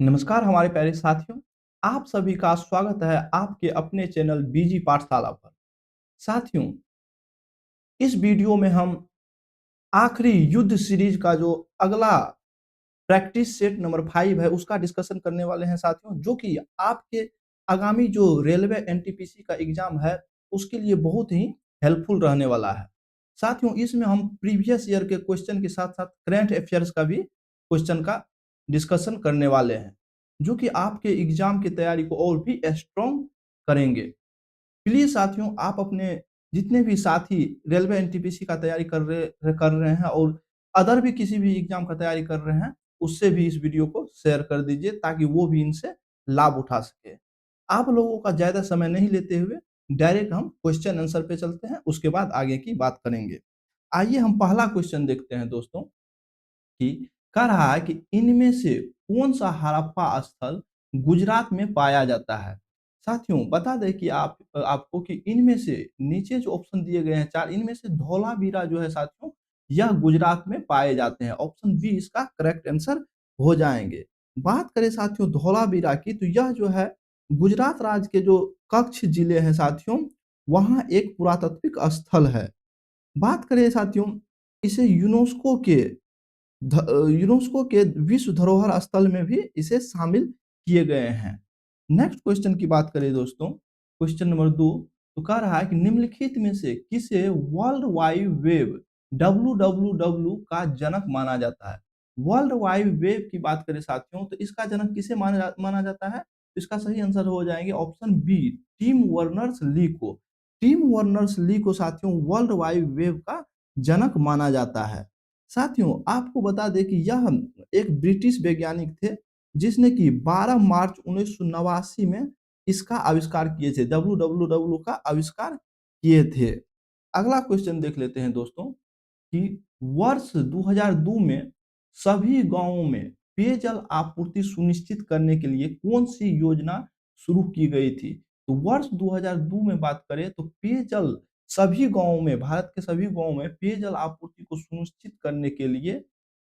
नमस्कार हमारे प्यारे साथियों, आप सभी का स्वागत है आपके अपने चैनल बीजी पाठशाला पर। साथियों, इस वीडियो में हम आखिरी युद्ध सीरीज का जो अगला प्रैक्टिस सेट नंबर 5 है उसका डिस्कशन करने वाले हैं साथियों, जो कि आपके आगामी जो रेलवे एनटीपीसी का एग्जाम है उसके लिए बहुत ही हेल्पफुल रहने वाला है। साथियों, इसमें हम प्रीवियस ईयर के क्वेश्चन के साथ-साथ करंट अफेयर्स का भी क्वेश्चन का डिस्कशन करने वाले हैं, जो कि आपके एग्जाम की तैयारी को और भी स्ट्रॉन्ग करेंगे। प्लीज़ साथियों, आप अपने जितने भी साथी रेलवे एनटीपीसी का तैयारी कर रहे हैं और अदर भी किसी भी एग्जाम का तैयारी कर रहे हैं, उससे भी इस वीडियो को शेयर कर दीजिए ताकि वो भी इनसे लाभ उठा सके। आप लोगों का ज़्यादा समय नहीं लेते हुए डायरेक्ट हम क्वेश्चन आंसर पे चलते हैं, उसके बाद आगे की बात करेंगे। आइए हम पहला क्वेश्चन देखते हैं दोस्तों। कि कह रहा है कि इनमें से कौन-सा हड़प्पा स्थल गुजरात में पाया जाता है? साथियों, बता दें कि आपको कि इनमें से नीचे जो ऑप्शन दिए गए हैं 4, इनमें से धौलावीरा जो है साथियों, यह गुजरात में पाए जाते हैं। ऑप्शन बी इसका करेक्ट आंसर हो जाएँगे। बात करें साथियों धौलावीरा की, तो यह जो है गुजरात राज्य के जो कच्छ जिले हैं साथियों, वहाँ एक पुरातात्विक स्थल है। बात करें साथियों, इसे यूनेस्को के विश्व धरोहर स्थल में भी इसे शामिल किए गए हैं। नेक्स्ट क्वेश्चन की बात करें दोस्तों, क्वेश्चन नंबर 2 तो कह रहा है कि निम्नलिखित में से किसे वर्ल्ड वाइड वेब डब्ल्यूडब्ल्यूडब्ल्यू का जनक माना जाता है? वर्ल्ड वाइड वेब की बात करें साथियों, तो इसका जनक किसे माना जाता है? तो इसका सही आंसर हो जाएंगे option B, Tim Berners Lee को। टिम वर्नर्स ली को साथियों वर्ल्ड वाइड वेब का जनक माना जाता है। साथियों, आपको बता दें कि यह एक ब्रिटिश वैज्ञानिक थे, जिसने कि 12 मार्च 1989 में इसका आविष्कार किए थे, डब्ल्यूडब्ल्यूडब्ल्यू का आविष्कार किए थे। अगला क्वेश्चन देख लेते हैं दोस्तों कि वर्ष 2002 में सभी गाँवों में पेयजल आपूर्ति सुनिश्चित करने के लिए कौन-सी योजना शुरू की गई थी? तो वर्ष 2002 में बात करें तो पेयजल सभी गाँवों में, भारत के सभी गाँवों में पेयजल आपूर्ति को सुनिश्चित करने के लिए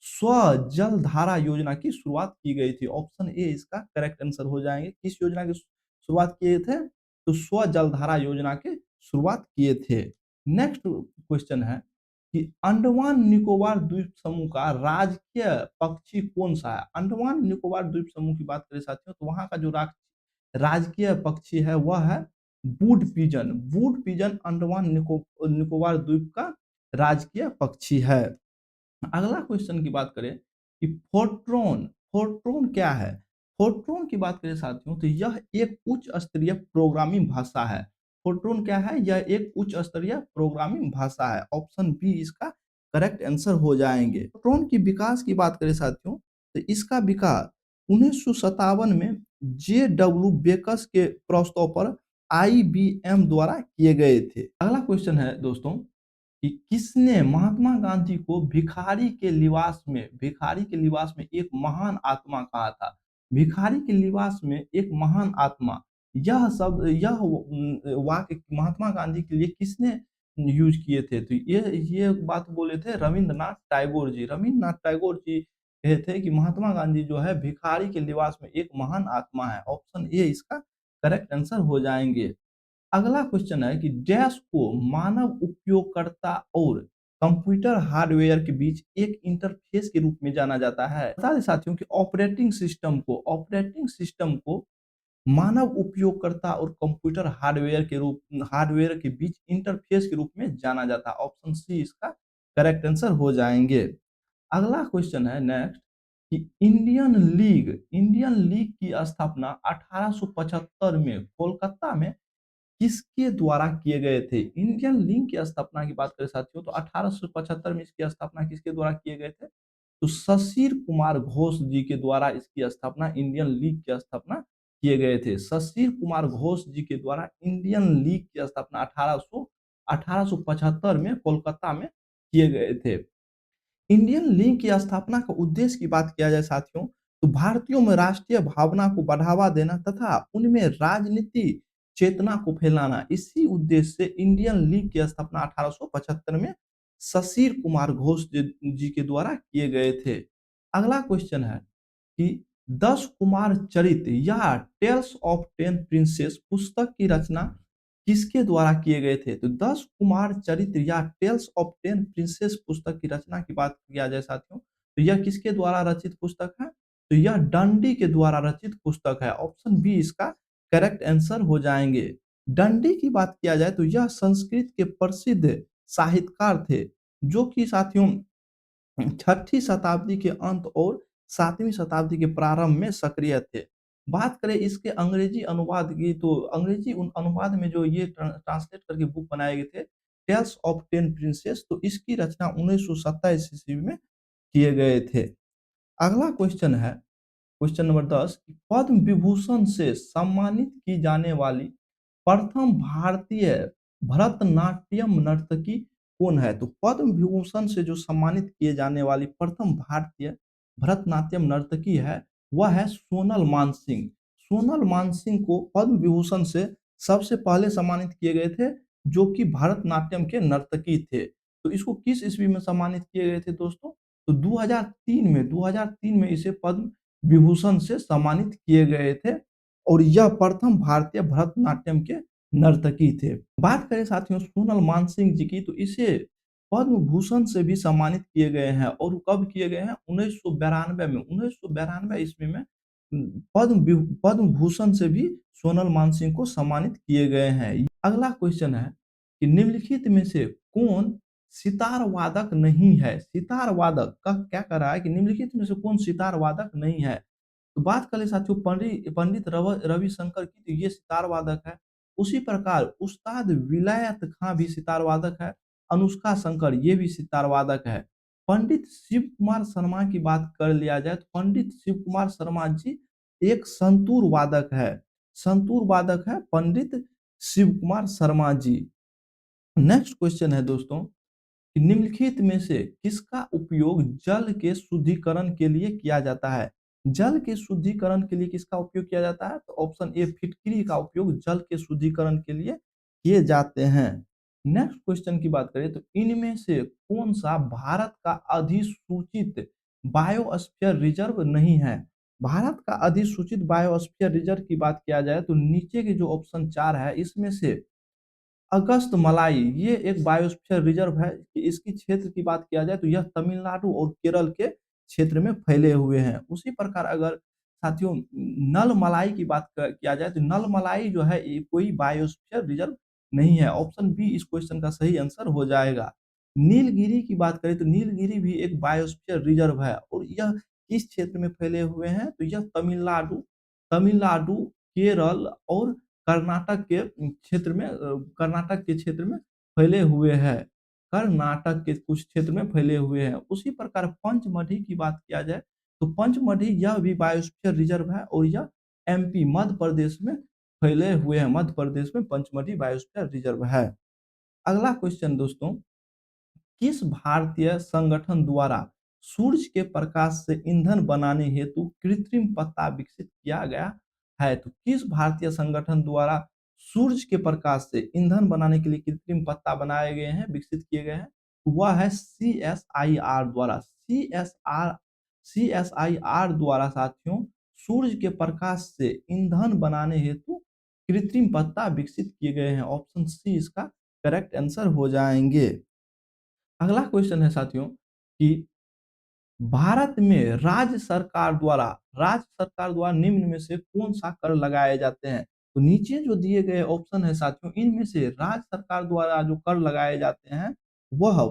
स्व जल धारा योजना की शुरुआत की गई थी। ऑप्शन ए इसका करेक्ट आंसर हो जाएँगे। किस योजना की शुरुआत किए थे? तो स्व जलधारा योजना की शुरुआत किए थे। नेक्स्ट क्वेश्चन है कि अंडमान निकोबार द्वीप समूह का राजकीय पक्षी कौन-सा है? अंडमान निकोबार द्वीप समूह की बात करें साथियों, तो वहाँ का जो राजकीय पक्षी है वह है would pigeon. Would pigeon Andaman Nicobar द्वीप का राजकीय पक्षी है। अगला क्वेश्चन की बात करें कि फोर्ट्रॉन, फोर्ट्रॉन क्या है? फोर्ट्रॉन की बात करें साथियों, तो यह एक उच्च स्तरीय प्रोग्रामिंग भाषा है। फोर्ट्रॉन क्या है? यह एक उच्च स्तरीय प्रोग्रामिंग भाषा है। ऑप्शन बी इसका करेक्ट आंसर हो जाएँगे। फोर्ट्रॉन की विकास की बात करें साथियों, तो इसका विकास 1957 में जे.डब्ल्यू. बेकस के प्रस्ताव पर आईबीएम द्वारा किए गए थे। अगला क्वेश्चन है दोस्तों कि किसने महात्मा गांधी को भिखारी के लिबास में एक महान आत्मा कहा था? भिखारी के लिबास में एक महान आत्मा, यह वाक्य महात्मा गांधी के लिए किसने यूज किए थे? तो ये बात बोले थे रविंद्रनाथ टैगोर जी। रविंद्रनाथ टैगोर जी कहे थे कि महात्मा गांधी जो है भिखारी के लिबास में एक महान आत्मा है। ऑप्शन ए इसका करेक्ट आंसर हो जाएंगे। अगला क्वेश्चन है कि डैश को मानव उपयोगकर्ता और कंप्यूटर हार्डवेयर के बीच एक इंटरफेस के रूप में जाना जाता है। बता दें साथियों कि ऑपरेटिंग सिस्टम को मानव उपयोगकर्ता और कंप्यूटर हार्डवेयर के बीच इंटरफेस के रूप में जाना जाता है। ऑप्शन सी इसका करेक्ट आंसर हो जाएंगे। अगला क्वेश्चन है नेक्स्ट कि इंडियन लीग की स्थापना 1875 में कोलकाता में किसके द्वारा किए गए थे? इंडियन लीग की स्थापना की बात करें साथियों, तो 1875 में इसकी स्थापना किसके द्वारा किए गए थे? तो शशिर कुमार घोष जी के द्वारा इसकी स्थापना, इंडियन लीग की स्थापना किए गए थे। शशिर कुमार घोष जी के द्वारा इंडियन लीग की स्थापना 1875 में कोलकाता में किए गए थे। इंडियन लीग की स्थापना का उद्देश्य की बात किया जाए साथियों, तो भारतीयों में राष्ट्रीय भावना को बढ़ावा देना तथा उनमें राजनीति चेतना को फैलाना, इसी उद्देश्य से इंडियन लीग की स्थापना 1875 में शशिर कुमार घोष जी के द्वारा किए गए थे। अगला क्वेश्चन है कि 10 कुमार चरित या टेल्स ऑफ 10 प्रिंसेस पुस्तक की रचना किसके द्वारा किए गए थे? तो 10 कुमार चरित्र या टेल्स ऑफ 10 प्रिंसेस पुस्तक की रचना की बात किया जाए साथियों, तो यह किसके द्वारा रचित पुस्तक है? तो यह डंडी के द्वारा रचित पुस्तक है। ऑप्शन बी इसका करेक्ट आंसर हो जाएंगे। डंडी की बात किया जाए तो यह संस्कृत के प्रसिद्ध साहित्यकार थे, जो कि साथियों 6ठी शताब्दी के अंत और 7वीं शताब्दी के प्रारंभ में सक्रिय थे। बात करें इसके अंग्रेजी अनुवाद की, तो अंग्रेजी अनुवाद में जो ये ट्रांसलेट करके बुक बनाए गए थे, टेल्स ऑफ 10 प्रिंसेस, तो इसकी रचना 1927 ईस्वी में किए गए थे। अगला क्वेश्चन है, क्वेश्चन नंबर 10, पद्म विभूषण से सम्मानित की जाने वाली प्रथम भारतीय भरतनाट्यम नर्तकी कौन है? तो पद्म विभूषण से जो सम्मानित किए जाने वाली प्रथम भारतीय भरतनाट्यम नर्तकी है, वह है सोनल मानसिंह। सोनल मानसिंह को पद्म विभूषण से सबसे पहले सम्मानित किए गए थे, जो कि भरतनाट्यम के नर्तकी थे। तो इसको किस ईस्वी में सम्मानित किए गए थे दोस्तों? तो 2003 में इसे पद्म विभूषण से सम्मानित किए गए थे और यह प्रथम भारतीय भरतनाट्यम के नर्तकी थे। बात करें साथियों सोनल मानसिंह जी की, तो इसे पद्म भूषण से भी सम्मानित किए गए हैं और कब किए गए हैं? 1992 में। 1992 ईस्वी में पद्म भूषण से भी सोनल मानसिंह को सम्मानित किए गए हैं। अगला क्वेश्चन है कि निम्नलिखित में से कौन सितार वादक नहीं है? सितार वादक का क्या कर रहा है कि निम्नलिखित में से कौन सितार वादक नहीं है? तो बात कर ले साथियों पंडित रविशंकर की, तो ये सितार वादक है। उसी प्रकार उस्ताद विलायत खां भी सितार वादक है। अनुष्का शंकर ये भी सितार वादक है। पंडित शिव कुमार शर्मा की बात कर लिया जाए तो पंडित शिव कुमार शर्मा जी एक संतूर वादक है। संतूर वादक है पंडित शिव कुमार शर्मा जी। नेक्स्ट क्वेश्चन है दोस्तों, निम्नलिखित में से किसका उपयोग जल के शुद्धिकरण के लिए किया जाता है? जल के शुद्धिकरण के लिए किसका उपयोग किया जाता है? तो ऑप्शन ए फिटकरी का उपयोग जल के शुद्धिकरण के लिए किए जाते हैं। नेक्स्ट क्वेश्चन की बात करें तो इनमें से कौन सा भारत का अधिसूचित बायोस्फीयर रिजर्व नहीं है? भारत का अधिसूचित बायोस्फीयर रिजर्व की बात किया जाए तो नीचे के जो ऑप्शन 4 है इसमें से अगस्त मलाई ये एक बायोस्फीयर रिजर्व है। इसकी क्षेत्र की बात किया जाए तो यह तमिलनाडु और केरल के क्षेत्र में फैले हुए हैं। उसी प्रकार अगर साथियों नल मलाई की बात किया जाए तो नल मलाई जो है ये कोई बायोस्फीयर रिजर्व नहीं है। ऑप्शन बी इस क्वेश्चन का सही आंसर हो जाएगा। नीलगिरी की बात करें तो नीलगिरी भी एक बायोस्फीयर रिजर्व है और यह किस क्षेत्र में फैले हुए हैं? तो यह तमिलनाडु तमिलनाडु केरल और कर्नाटक के क्षेत्र में कर्नाटक के क्षेत्र में फैले हुए हैं। कर्नाटक के कुछ क्षेत्र में फैले हुए हैं। उसी प्रकार पंचमढ़ी की बात किया जाए तो पंचमढ़ी यह भी बायोस्फीयर रिजर्व है और यह एमपी मध्य प्रदेश में फैले हुए हैं। मध्य प्रदेश में पंचमढ़ी बायोस्फीयर रिजर्व है। अगला क्वेश्चन दोस्तों, किस भारतीय संगठन द्वारा सूर्य के प्रकाश से ईंधन बनाने हेतु कृत्रिम पत्ता विकसित किया गया है? तो किस भारतीय संगठन द्वारा सूर्य के प्रकाश से ईंधन बनाने के लिए कृत्रिम पत्ता बनाए गए हैं, विकसित किए गए हैं? वह है CSIR द्वारा। CSIR द्वारा साथियों सूर्य के प्रकाश से ईंधन बनाने हेतु कृत्रिम पत्ता विकसित किए गए हैं। ऑप्शन सी इसका करेक्ट आंसर हो जाएंगे। अगला क्वेश्चन है साथियों कि भारत में राज्य सरकार द्वारा निम्न में से कौन सा कर लगाए जाते हैं? तो नीचे जो दिए गए ऑप्शन है साथियों इनमें से राज्य सरकार द्वारा जो कर लगाए जाते हैं वह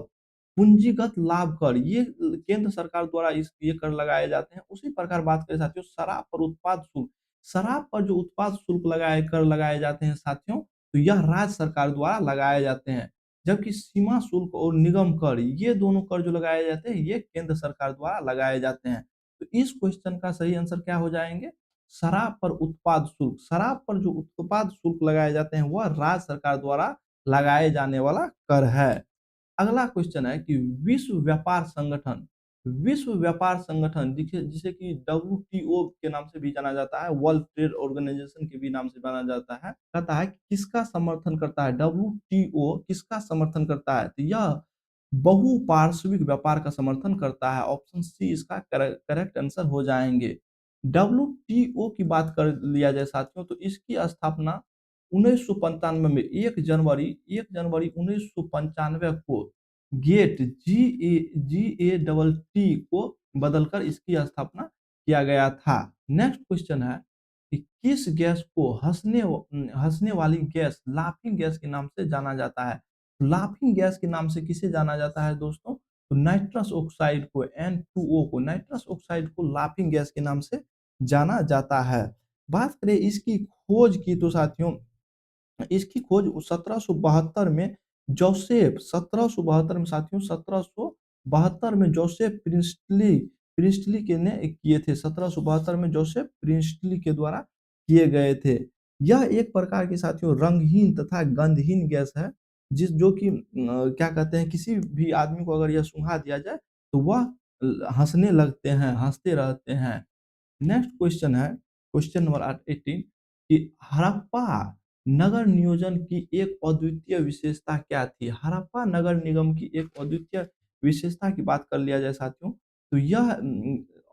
पूंजीगत लाभ कर, ये केंद्र सरकार द्वारा इस ये कर लगाए जाते हैं। उसी प्रकार बात करें साथियों शराब पर उत्पाद शुल्क, शराब पर जो उत्पाद शुल्क कर लगाए जाते हैं साथियों, तो यह राज्य सरकार द्वारा लगाए जाते हैं। जबकि सीमा शुल्क और निगम कर ये दोनों कर जो लगाए जाते हैं ये केंद्र सरकार द्वारा लगाए जाते हैं। तो इस क्वेश्चन का सही आंसर क्या हो जाएंगे? शराब पर उत्पाद शुल्क, शराब पर जो उत्पाद शुल्क लगाए जाते हैं वह राज्य सरकार द्वारा लगाए जाने वाला कर है। अगला क्वेश्चन है कि विश्व व्यापार संगठन जिसे कि WTO के नाम से भी जाना जाता है, वर्ल्ड ट्रेड ऑर्गेनाइजेशन के भी नाम से जाना जाता है, कहता है कि किसका समर्थन करता है? WTO किसका समर्थन करता है? तो यह बहुपार्श्विक व्यापार का समर्थन करता है। ऑप्शन सी इसका करेक्ट आंसर हो जाएंगे। डब्ल्यूटीओ की बात कर लिया जाए साथियों, तो इसकी स्थापना 1995 में 1 जनवरी 1995 को गेट GATT को बदलकर इसकी स्थापना किया गया था। नेक्स्ट क्वेश्चन है कि किस गैस को हंसने वाली गैस लाफिंग गैस के नाम से जाना जाता है? लाफिंग गैस के नाम से किसे जाना जाता है दोस्तों? तो नाइट्रस ऑक्साइड को, N2O को, नाइट्रस ऑक्साइड को लाफिंग गैस के नाम से जाना जाता है। बात करें इसकी खोज की तो साथियों, इसकी खोज 1772 में जोसेफ 1772 में साथियों 1772 में जोसेफ प्रिस्टली के ने किए थे। 1772 में जोसेफ प्रिस्टली के द्वारा किए गए थे। यह एक प्रकार की साथियों रंगहीन तथा गंधहीन गैस है, जिस जो कि क्या कहते हैं, किसी भी आदमी को अगर यह सूंघा दिया जाए तो वह हंसने लगते हैं, हंसते रहते हैं। नेक्स्ट क्वेश्चन है क्वेश्चन नंबर 18 कि हड़प्पा नगर नियोजन की एक अद्वितीय विशेषता क्या थी? हड़प्पा नगर निगम की एक अद्वितीय विशेषता की बात कर लिया जाए साथियों, तो यह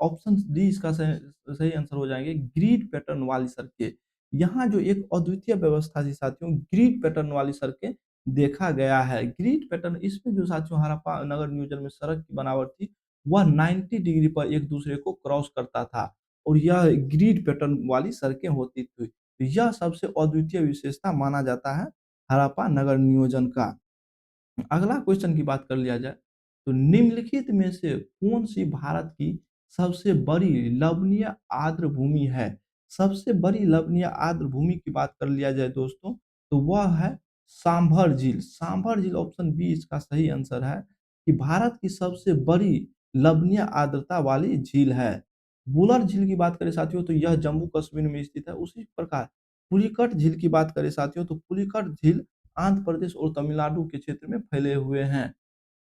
ऑप्शन डी इसका सही सही आंसर हो जाएंगे, ग्रिड पैटर्न वाली सड़कें। यहाँ जो एक अद्वितीय व्यवस्था थी साथियों, ग्रिड पैटर्न वाली सड़कें देखा गया है। ग्रिड पैटर्न इसमें जो साथियों हड़प्पा नगर नियोजन में सड़क की बनावट थी, वह 90 डिग्री पर एक दूसरे को क्रॉस करता था और यह ग्रिड पैटर्न वाली सड़कें होती थी। तो यह सबसे अद्वितीय विशेषता माना जाता है हड़प्पा नगर नियोजन का। अगला क्वेश्चन की बात कर लिया जाए, तो निम्नलिखित में से कौन सी भारत की सबसे बड़ी लवणीय आर्द्र भूमि है? सबसे बड़ी लवणीय आर्द्र भूमि की बात कर लिया जाए दोस्तों, तो वह है सांभर झील। सांभर झील ऑप्शन बी इसका सही आंसर है कि भारत की सबसे बड़ी लवणीय आर्द्रता वाली झील है। बुलर झील की बात करें साथियों, तो यह जम्मू कश्मीर में स्थित है। उसी प्रकार पुलिकट झील की बात करें साथियों, तो पुलिकट झील आंध्र प्रदेश और तमिलनाडु के क्षेत्र में फैले हुए हैं।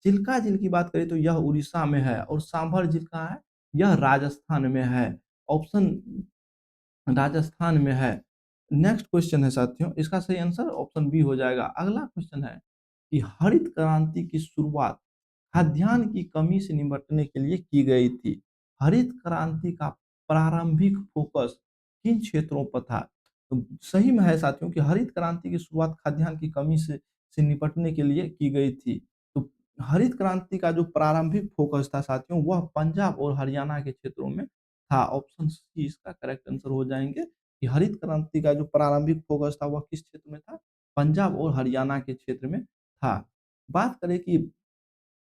चिल्का झील की बात करें तो यह उड़ीसा में है और सांभर झील कहाँ है? यह राजस्थान में है। ऑप्शन राजस्थान में है। नेक्स्ट क्वेश्चन है साथियों, इसका सही आंसर ऑप्शन बी हो जाएगा। अगला क्वेश्चन है कि हरित क्रांति की शुरुआत खाद्यान्न की कमी से निपटने के लिए की गई थी। हरित क्रांति का प्रारंभिक फोकस किन क्षेत्रों पर था? तो सही में है साथियों कि हरित क्रांति की शुरुआत खाद्यान्न की कमी से निपटने के लिए की गई थी। तो हरित क्रांति का जो प्रारंभिक फोकस था साथियों, वह पंजाब और हरियाणा के क्षेत्रों में था। ऑप्शन सी इसका करेक्ट आंसर हो जाएंगे कि हरित क्रांति का जो प्रारंभिक फोकस था वह किस क्षेत्र में था? पंजाब और हरियाणा के क्षेत्र में था। बात करें कि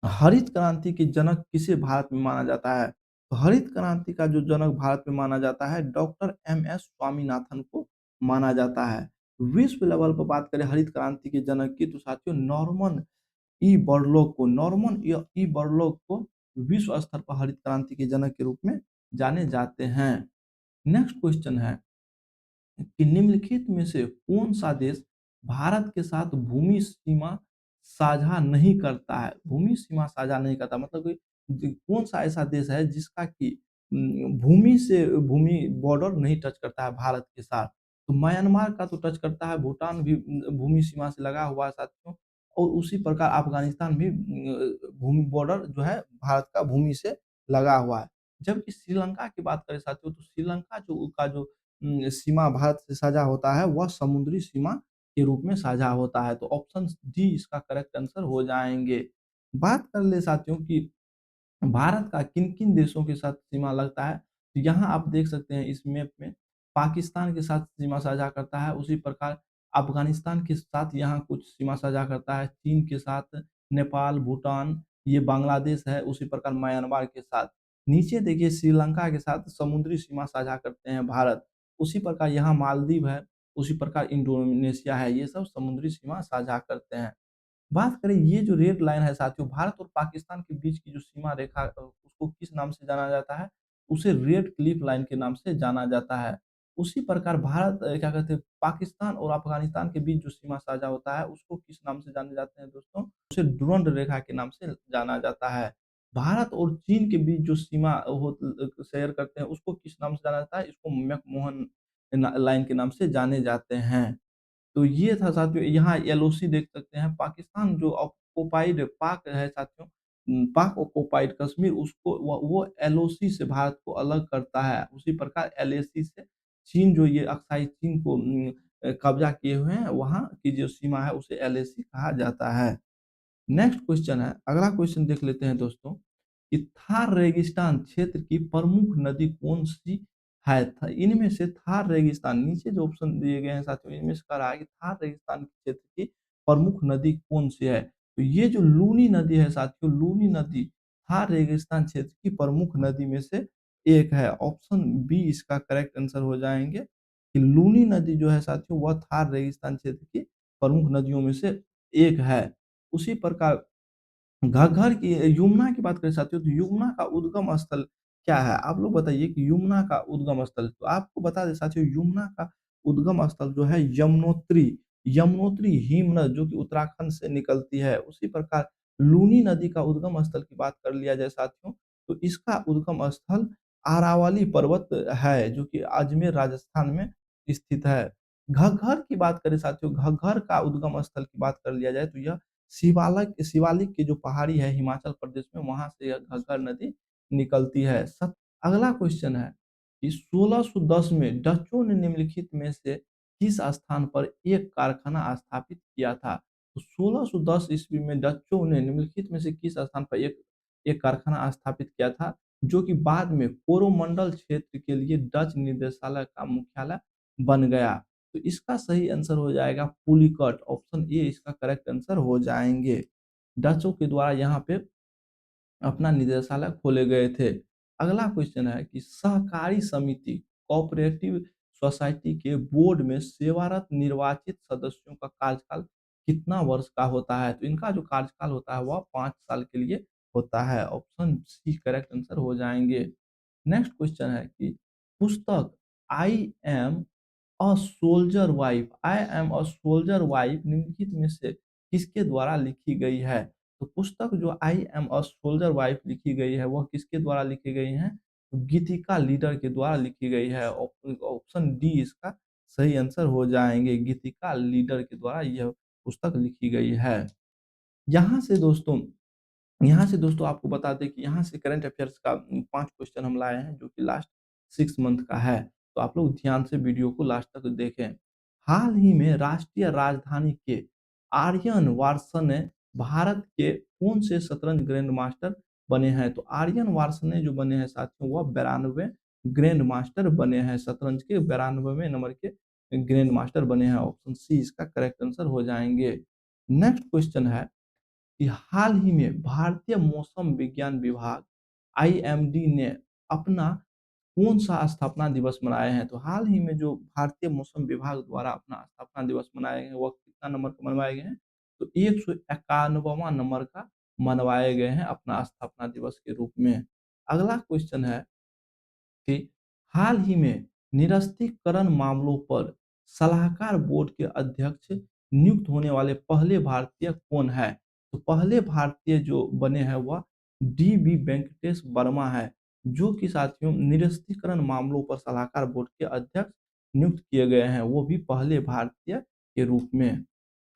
हरित क्रांति के जनक किसे भारत में माना जाता है? तो हरित क्रांति का जो जनक भारत में माना जाता है, डॉक्टर एम.एस. स्वामीनाथन को माना जाता है। विश्व लेवल पर बात करें हरित क्रांति के जनक की, तो साथियों नॉर्मन ई बॉरलॉग को विश्व स्तर पर हरित क्रांति के जनक के रूप में जाने जाते हैं। नेक्स्ट क्वेश्चन है कि निम्नलिखित में से कौन सा देश भारत के साथ भूमि सीमा साझा नहीं करता है? भूमि सीमा साझा नहीं करता मतलब कि कौन सा ऐसा देश है जिसका कि भूमि से भूमि बॉर्डर नहीं टच करता है भारत के साथ? तो म्यांमार का तो टच करता है, भूटान भी भूमि सीमा से लगा हुआ है साथियों, और उसी प्रकार अफगानिस्तान भी भूमि बॉर्डर जो है भारत का भूमि से लगा हुआ है। जबकि श्रीलंका की बात करें साथियों, तो श्रीलंका जो सीमा भारत से साझा होता है वह समुद्री सीमा के रूप में साझा होता है। तो ऑप्शन डी इसका करेक्ट आंसर हो जाएंगे। बात कर ले साथियों कि भारत का किन-किन देशों के साथ सीमा लगता है? तो यहाँ आप देख सकते हैं इस मैप में, पाकिस्तान के साथ सीमा साझा करता है, उसी प्रकार अफ़गानिस्तान के साथ यहाँ कुछ सीमा साझा करता है, चीन के साथ, नेपाल, भूटान, ये बांग्लादेश है, उसी प्रकार म्यांमार के साथ। नीचे देखिए श्रीलंका के साथ समुद्री सीमा साझा करते हैं भारत, उसी प्रकार यहाँ मालदीव है, उसी प्रकार इंडोनेशिया है, ये सब समुद्री सीमा साझा करते हैं। बात करें ये जो रेड लाइन है साथियों, भारत और पाकिस्तान के बीच की जो सीमा रेखा उसको किस नाम से जाना जाता है? उसे रेड क्लिफ लाइन के नाम से जाना जाता है। उसी प्रकार भारत क्या कहते हैं, पाकिस्तान और अफ़गानिस्तान के बीच जो सीमा साझा होता है उसको किस नाम से जाने जाते हैं दोस्तों? उसे डुरंड रेखा के नाम से जाना जाता है। भारत और चीन के बीच जो सीमा शेयर करते हैं उसको किस नाम से जाना जाता है? इसको मैकमोहन लाइन के नाम से जाने जाते हैं। तो ये था साथियों, यहाँ एलओसी देख सकते हैं, पाकिस्तान जो ऑक्युपाइड पाक है साथियों, पाक ऑक्युपाइड कश्मीर उसको वो एलओसी से भारत को अलग करता है। उसी प्रकार एलएसी से चीन जो ये अक्साई चीन को कब्जा किए हुए हैं, वहाँ की जो सीमा है उसे एलएसी कहा जाता है। नेक्स्ट क्वेश्चन है, अगला क्वेश्चन देख लेते हैं दोस्तों कि थार रेगिस्तान क्षेत्र की प्रमुख नदी कौन सी है? इनमें से थार रेगिस्तान, नीचे जो ऑप्शन दिए गए हैं साथियों, इनमें से कह रहा है कि थार रेगिस्तान क्षेत्र की प्रमुख नदी कौन सी है? तो ये जो लूनी नदी है साथियों, लूनी नदी थार रेगिस्तान क्षेत्र की प्रमुख नदी में से एक है। ऑप्शन बी इसका करेक्ट आंसर हो जाएंगे कि लूनी नदी जो है साथियों वह थार रेगिस्तान क्षेत्र की प्रमुख नदियों में से एक है। उसी प्रकार घग्गर की यमुना की बात करें साथियों, तो यमुना का उद्गम स्थल क्या है? आप लोग बताइए कि यमुना का उद्गम स्थल, तो आपको बता दें साथियों यमुना का उद्गम स्थल जो है यमुनोत्री, यमुनोत्री हिमनद जो कि उत्तराखंड से निकलती है। उसी प्रकार लूनी नदी का उद्गम स्थल की बात कर लिया जाए साथियों, तो इसका उद्गम स्थल अरावली पर्वत है जो कि अजमेर राजस्थान में स्थित है। घग्गर की बात करें साथियों, घग्गर का उद्गम स्थल की बात कर लिया जाए तो यह शिवालिक की जो पहाड़ी है हिमाचल प्रदेश में, वहां से यह घग्गर नदी निकलती है। अगला क्वेश्चन है कि 1610 में डचों ने निम्नलिखित में से किस स्थान पर एक कारखाना स्थापित किया था? तो 1610 ईस्वी में डचों ने निम्नलिखित में से किस स्थान पर एक एक कारखाना स्थापित किया था, जो कि बाद में कोरोमंडल क्षेत्र के लिए डच निदेशालय का मुख्यालय बन गया? तो इसका सही आंसर हो जाएगा पुलिकट, ऑप्शन ए इसका करेक्ट आंसर हो जाएंगे। डचों के द्वारा यहाँ पे अपना निदेशालय खोले गए थे। अगला क्वेश्चन है कि सहकारी समिति कोऑपरेटिव सोसाइटी के बोर्ड में सेवारत निर्वाचित सदस्यों का कार्यकाल कितना वर्ष का होता है? तो इनका जो कार्यकाल होता है वह 5 साल के लिए होता है। ऑप्शन सी करेक्ट आंसर हो जाएंगे। नेक्स्ट क्वेश्चन है कि पुस्तक I am a soldier wife, I am a soldier wife निम्नलिखित में से किसके द्वारा लिखी गई है? तो पुस्तक जो I am a soldier wife लिखी गई है वह किसके द्वारा लिखी गई है? तो गीतिका लीडर के द्वारा लिखी गई है। ऑप्शन डी इसका सही आंसर हो जाएंगे, गीतिका लीडर के द्वारा यह पुस्तक लिखी गई है। यहाँ से दोस्तों यहाँ से दोस्तों आपको बता दें कि यहाँ से करंट अफेयर्स का 5 क्वेश्चन हम लाए हैं जो कि लास्ट 6 मंथ का है। तो आप लोग ध्यान से वीडियो को लास्ट तक देखें। हाल ही में राष्ट्रीय राजधानी के आर्यन वार्सने भारत के कौन से शतरंज ग्रैंड मास्टर बने हैं? तो आर्यन वार्सने जो बने हैं साथियों वह 92वें ग्रैंड मास्टर बने हैं, शतरंज के 92वें नंबर के ग्रैंड मास्टर बने हैं। ऑप्शन सी इसका करेक्ट आंसर हो जाएंगे। नेक्स्ट क्वेश्चन है कि हाल ही में भारतीय मौसम विज्ञान विभाग आईएमडी ने अपना कौन-सा स्थापना दिवस मनाया है? तो हाल ही में जो भारतीय मौसम विभाग द्वारा अपना स्थापना दिवस मनाए गए, वह कितना नंबर का मनवाए गए हैं? तो 191वां नंबर का मनवाए गए हैं अपना स्थापना दिवस के रूप में। अगला क्वेश्चन है कि हाल ही में निरस्त्रीकरण मामलों पर सलाहकार बोर्ड के अध्यक्ष नियुक्त होने वाले पहले भारतीय कौन है? तो पहले भारतीय जो बने हैं वह डी बी वेंकटेश वर्मा है, जो कि साथियों निरस्त्रीकरण मामलों पर सलाहकार बोर्ड के अध्यक्ष नियुक्त किए गए हैं, वो भी पहले भारतीय के रूप में।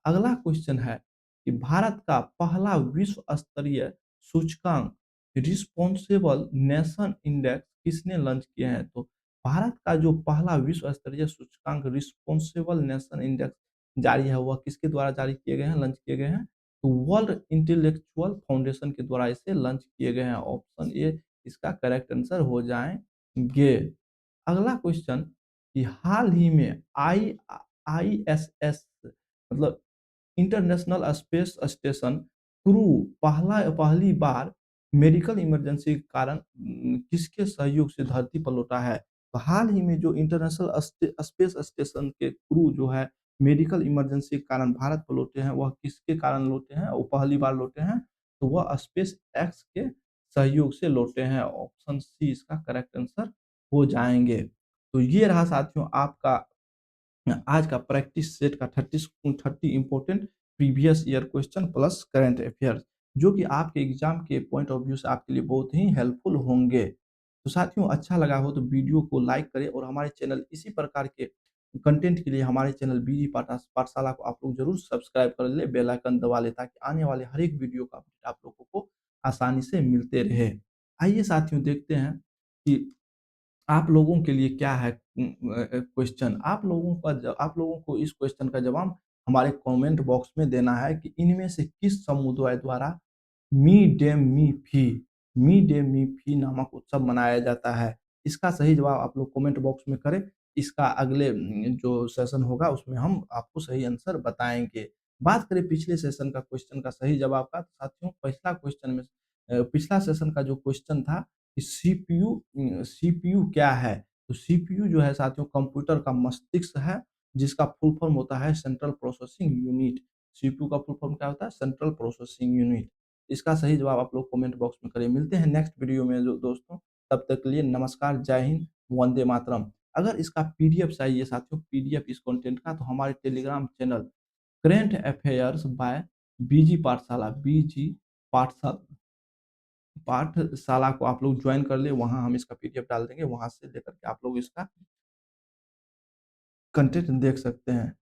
अगला क्वेश्चन है कि भारत का पहला विश्व स्तरीय सूचकांक रिस्पॉन्सिबल नेशन इंडेक्स किसने लॉन्च किया है? तो भारत का जो पहला विश्व स्तरीय सूचकांक रिस्पॉन्सिबल नेशन इंडेक्स जारी है वह किसके द्वारा जारी किए गए हैं, लॉन्च किए गए हैं? तो वर्ल्ड इंटेलेक्चुअल फाउंडेशन के द्वारा इसे लॉन्च किए गए हैं। ऑप्शन ए इसका करेक्ट आंसर हो जाएंगे। अगला क्वेश्चन कि हाल ही में आईएसएस मतलब इंटरनेशनल स्पेस स्टेशन क्रू पहली बार मेडिकल इमरजेंसी के कारण किसके सहयोग से धरती पर लौटा है? तो हाल ही में जो इंटरनेशनल स्पेस स्टेशन के क्रू जो है मेडिकल इमरजेंसी के कारण भारत पर लौटे हैं, वह किसके कारण लौटे हैं? वो पहली बार लौटे हैं तो वह स्पेस एक्स के सहयोग से लौटे हैं। ऑप्शन सी इसका करेक्ट आंसर हो जाएंगे। तो ये रहा साथियों आपका आज का प्रैक्टिस सेट का 30 important previous year question plus current affairs, जो कि आपके एग्जाम के पॉइंट ऑफ व्यू से आपके लिए बहुत ही हेल्पफुल होंगे। तो साथियों अच्छा लगा हो तो वीडियो को लाइक करें और हमारे चैनल इसी प्रकार के कंटेंट के लिए हमारे चैनल बीजी पाठशाला को आप लोग जरूर सब्सक्राइब कर ले, बेल आइकन दबा ले ताकि आने वाले हर एक वीडियो का अपडेट आप लोगों को आसानी से मिलते रहे। आइए साथियों देखते हैं कि आप लोगों के लिए क्या है क्वेश्चन। आप लोगों को इस क्वेश्चन का जवाब हमारे कमेंट बॉक्स में देना है कि इनमें से किस समुदाय द्वारा मी डे मी फी नामक उत्सव मनाया जाता है। इसका सही जवाब आप लोग कमेंट बॉक्स में करें। इसका अगले जो सेशन होगा उसमें हम आपको सही आंसर बताएँगे। बात करें पिछले सेशन का क्वेश्चन का सही जवाब का, तो साथियों पिछला सेशन का जो क्वेश्चन था कि सीपीयू क्या है? तो सीपीयू जो है साथियों कंप्यूटर का मस्तिष्क है, जिसका फुल फॉर्म होता है सेंट्रल प्रोसेसिंग यूनिट। सीपीयू का फुल फॉर्म क्या होता है? Central processing unit. इसका सही जवाब आप लोग कमेंट बॉक्स में करें। मिलते हैं नेक्स्ट वीडियो में जो दोस्तों, तब तक के लिए नमस्कार, जय हिंद, वंदे मातरम। अगर इसका पीडीएफ चाहिए साथियों, पीडीएफ इस कंटेंट का, तो हमारे Telegram channel current affairs by BG Pathshala को आप लोग ज्वाइन कर ले, वहाँ हम इसका पीडीएफ डाल देंगे, वहाँ से लेकर के आप लोग इसका कंटेंट देख सकते हैं।